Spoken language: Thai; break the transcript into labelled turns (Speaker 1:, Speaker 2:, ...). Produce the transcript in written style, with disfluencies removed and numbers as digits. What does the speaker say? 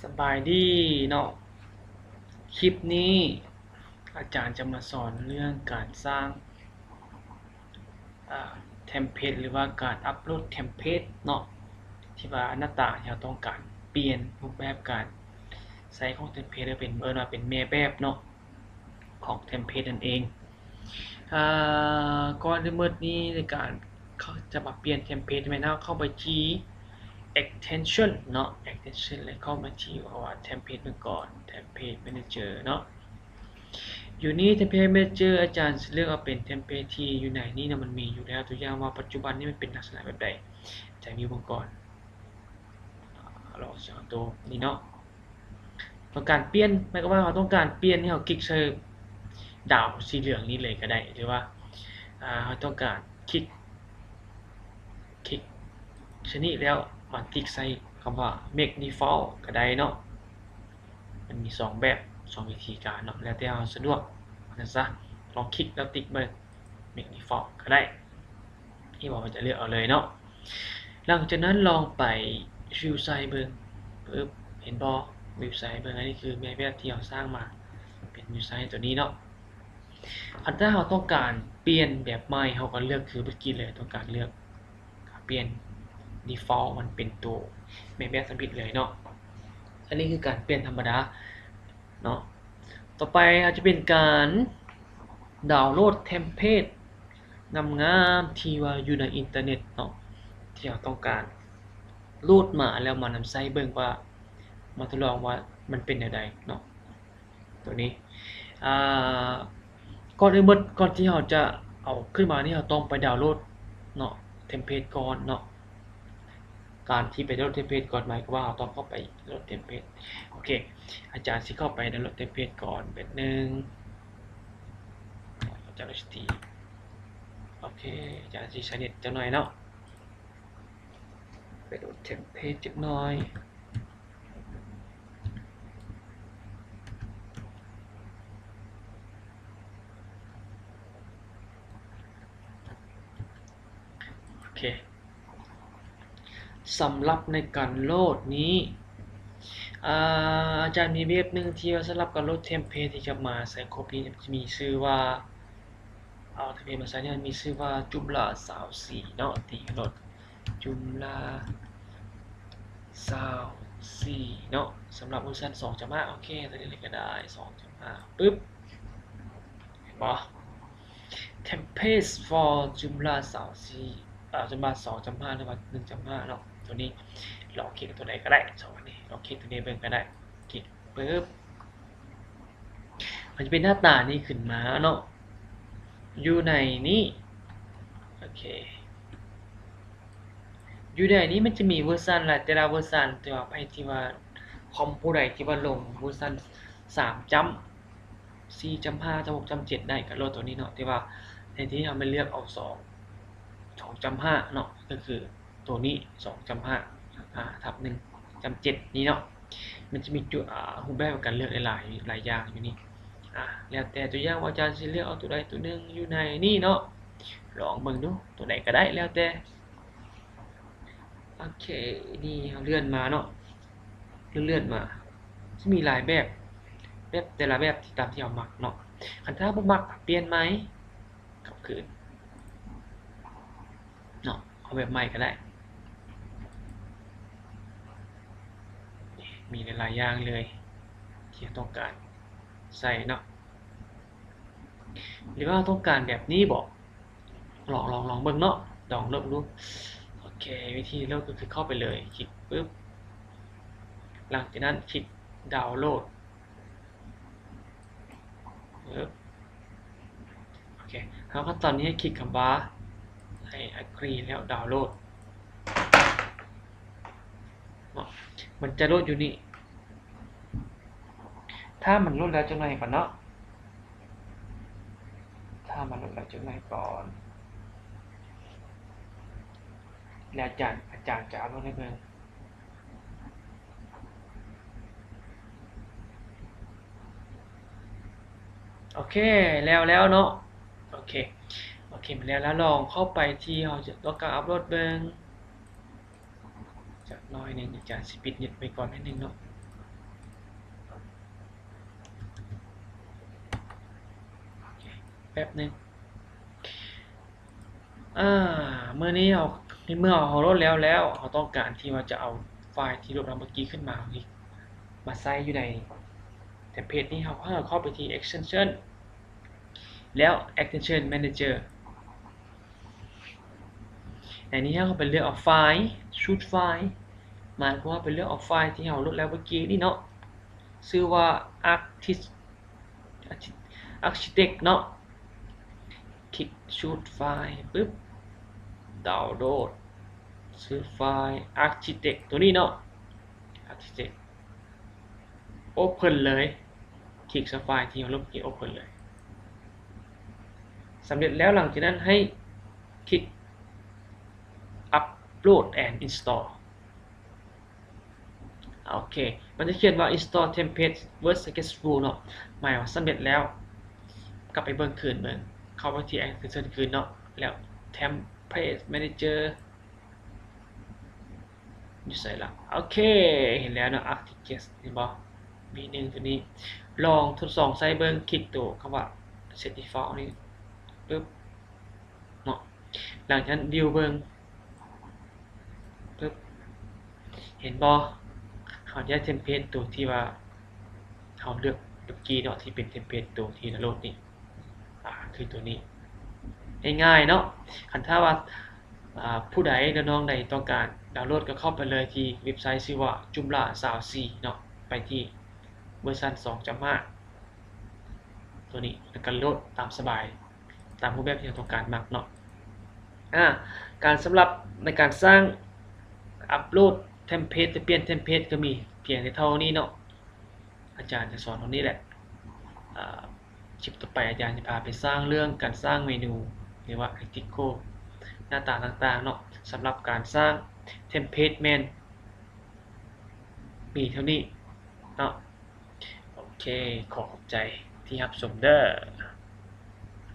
Speaker 1: สบายดีเนาะคลิปนี้อาจารย์จะมาสอนเรื่องการสร้างเทมเพลตหรือว่าการอัปโหลดเทมเพลตเนาะที่ว่าหน้าตาที่เราต้องการเปลี่ยนรูปแบบการใช้ของเทมเพลตเป็นว่าเป็นแม่แบบเนาะของเทมเพลตนั่นเองก่อนที่เมื่อนี้ในการเขาจะมาเปลี่ยนเทมเพลตใช่ไหมนะเข้าไปที่ extension เนาะ extension เลยเข้ามาที่ว่า template มาก่อน template manager เนาะอยู่นี่ template manager อาจารย์เลือกเอาเป็น template ที่อยู่ไหนนี่นะมันมีอยู่แล้วตัวอย่างว่าปัจจุบันนี้มันเป็นลักษณะแบบใดจะมีวงกรเราจะเอาตัวนี้เนาะต้องการเปลี่ยนหมายความว่าเราต้องการเปลี่ยนให้เราคลิกใช้ดาวสีเหลืองนี้เลยก็ได้หรือว่าเราต้องการคลิกชนิดแล้วมาคลิกใส่คำว่า make default ก็ได้เนาะมันมี2แบบ2วิธีการเนาะแล้วแต่เราสะดวกนะซะลองคลิกแล้วติ๊กเบิ่ง make default ก็ได้ที่บอกมันจะเลือกเอาเลยเนาะหลังจากนั้นลองไปวิวไซต์เบิ่งปึ๊บเห็นบ่วิวไซต์เบิ่งอันนี้คือแม่แบบที่เราสร้างมาเป็นวิวไซต์ตัวนี้เนาะถ้าเราต้องการเปลี่ยนแบบใหม่เราก็เลือกคือเมื่อกี้เลยต้องการเลือกเปลี่ยน default มันเป็นตัวแม่แบบสำเร็จเลยเนาะอันนี้คือการเปลี่ยนธรรมดาเนาะต่อไปอาจจะเป็นการดาวน์โหลดเทมเพลตงามๆที่ว่าอยู่ในอินเทอร์เน็ตเนาะที่เราต้องการโหลดมาแล้วมานำใช้เบิ่งว่ามาทดลองว่ามันเป็นอย่างไรเนาะตัวนี้ก่อนอื่นก่อนที่เราจะเอาขึ้นมานี่เราต้องไปดาวน์โหลดเนาะเทมเพลตก่อนเนาะการที่ไปดาวน์โหลดเทมเพลตก่อนหมายความว่าเราต้องเข้าไปโหลดเทมเพลตโอเคอาจารย์สิเข้าไปดาวน์โหลดเทมเพลตก่อนแบบนึงจาก HT โอเคอาจารย์สิใช้เน็ตจักหน่อยเนาะไปโหลดเทมเพลตจักหน่อยโอเคสำหรับในการโหลดนี้อาจารย์มีเว็บหนึ่งที่สำหรับการโหลดเทมเพลตที่จะมาใส่ครบนี้จะมีชื่อว่าเทมเพลตมาใส่เนี่ยมีชื่อว่าจุมลา24เนาะที่โหลดจุมลา24เนาะสำหรับเวอร์ชัน2.5โอเคตัวนี้เลยก็ได้2.5ปึ๊บเห็นปะ template for Joomla 24Joomla 2.5หรือว่า1.5เนาะตัวนี้ลองคลิกตัวไหนก็ได้2อันนี้ลองคลิกตัวนี้เบิ่งก็ได้คลิกปึ๊บมันจะเป็นหน้าตานี้ขึ้นมาเนาะอยู่ในนี้โอเคอยู่ในนี้มันจะมีเวอร์ชันหลายแต่ละเวอร์ชันแต่ว่าไปที่ว่าคอมผู้ใดที่ว่าลงเวอร์ชัน3จัม4.5 6.7ได้ก็โหลดตัวนี้เนาะที่ว่าในที่เราไม่เลือกเอา2.5เนาะก็คือตัวนี้2.5ทับ1.7นี้เนาะมันจะมีจุดรูปแบบการเลือกหลายอย่างอยู่นี่แล้วแต่ตัวอย่างว่าอาจารย์สิเลือกเอาตัวใดตัวหนึ่งอยู่ในนี่เนาะลองเบิ่งดูตัวไหนก็ได้แล้วแต่โอเคนี่เราเลื่อนมาเนาะเลื่อนมาจะมีหลายแบบแต่ละแบบที่ตามที่เรามักเนาะถ้าบ่มักเปลี่ยนไหมกลับคืนเนาะเอาแบบใหม่ก็ได้มีหลายอย่างเลยที่ต้องการใส่เนาะหรือว่าต้องการแบบนี้บอกลองเบิ่งเนาะลองเริ่มดูโอเควิธีเริ่มก็คือเข้าไปเลยคลิกปึ๊บหลังจากนั้นคลิกดาวน์โหลดโอเคแล้วขั้นตอนนี้ให้คลิกคำว่าให้ agree แล้วดาวน์โหลดมันจะโหลดอยู่นี่ถ้ามันโหลดแล้วจังไหนก่อนเนาะถ้ามันโหลดแล้วจังไหนก่อนแล้วอาจารย์จะเอาลงให้เบิ่งโอเคแล้วเนาะโอเคมาแล้วลองเข้าไปที่เราจะต้องการอัปโหลดเบิ่งจากน้อยนึงอาจารย์สิปิดเน็ตไปก่อนนิดนึงเนาะ ป๊บนึงเมื่อนี้เมื่อเราโหลดแล้วเราต้องการที่ว่าจะเอาไฟล์ที่โหลดมาเมื่อกี้ขึ้นมามาใส่อยู่ในเทมเพลตนี้เราเข้าไปที่ extension แล้ว extension manager ในนี้เราไปเลือกเอาไฟล์ shoot ไฟล์หมายความว่าเป็นเลือกเอาไฟล์ที่เราโหลดแล้วเมื่อกี้นี่เนาะชื่อว่า architect เนาะคลิก shoot ไฟล์ปึ๊บดาวน์โหลดซื้อไฟล์ architect ตัวนี้เนาะ architect open เลยคลิกไฟล์ที่เราลบคลิก open เลยสำเร็จแล้วหลังจากนั้นให้คลิก upload and install โอเคมันจะเขียนว่า install template word successful เนาะหมายว่าสำเร็จแล้วกลับไปเบิ่งคืนเบิ่งเข้าไปที่ extension คืนเนาะแล้ว template manager อยู่ใส่ละโอเคเห็นแล้วเนาะ architect เห็นบ่มีหนึ่งตัวนี้ลองทดสอบใส่เบิ่งคลิกตัวคำว่า set default นี่ปึ๊บเนาะหลังจากนั้นวิวเบิ่งปึ๊บเห็นบ่เขาจะเทมเพลตตัวที่ว่าเขาเลือกเมื่อกี้เนาะที่เป็นเทมเพลตตัวที่โหลดนี่คือตัวนี้ง่ายๆเนาะคันถ้าว่าผู้ใดน้องๆใดต้องการดาวน์โหลดก็เข้าไปเลยที่เว็บไซต์ชื่อว่า Joomla 24เนาะไปที่เวอร์ชัน 2.5 ตัวนี้แล้วก็โหลดตามสบายตามรูปแบบที่เราต้องการมากเนาะการสำหรับในการสร้างอัปโหลดเทมเพลตจะเปลี่ยนเทมเพลตก็มีเพียงเท่านี้เนาะอาจารย์จะสอนตรงนี้แหละคลิปต่อไปอาจารย์จะพาไปสร้างเรื่องการสร้างเมนูหรือว่า article หน้าตาต่างๆเนาะสำหรับการสร้างเทมเพลตแมนมีเท่านี้เนาะโอเคขอบใจที่รับชมเด้อ